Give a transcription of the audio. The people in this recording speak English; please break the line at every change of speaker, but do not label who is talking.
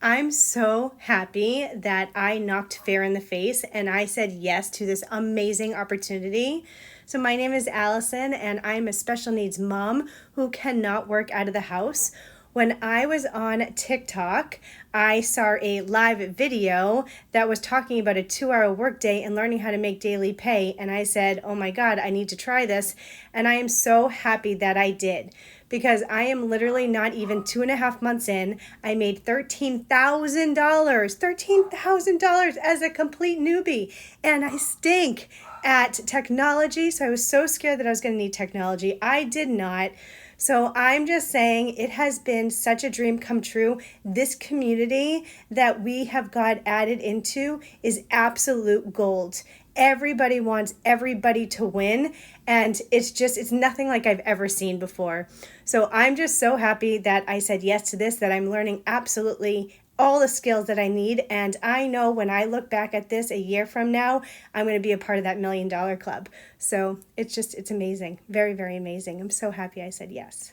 I'm so happy that I knocked fear in the face and I said yes to this amazing opportunity. So, my name is Allison, and I'm a special needs mom who cannot work out of the house. When I was on TikTok, I saw a live video that was talking about a 2-hour workday and learning how to make daily pay. And I said, oh my God, I need to try this. And I am so happy that I did, because I am literally not even 2.5 months in. I made $13,000 as a complete newbie. And I stink at technology. So I was so scared that I was going to need technology. I did not. So I'm just saying it has been such a dream come true. This community that we have got added into is absolute gold. Everybody wants everybody to win, and it's nothing like I've ever seen before. So I'm just so happy that I said yes to this, that I'm learning absolutely all the skills that I need. And I know when I look back at this a year from now, I'm going to be a part of that $1 million club. So it's amazing. Very, very amazing. I'm so happy I said yes.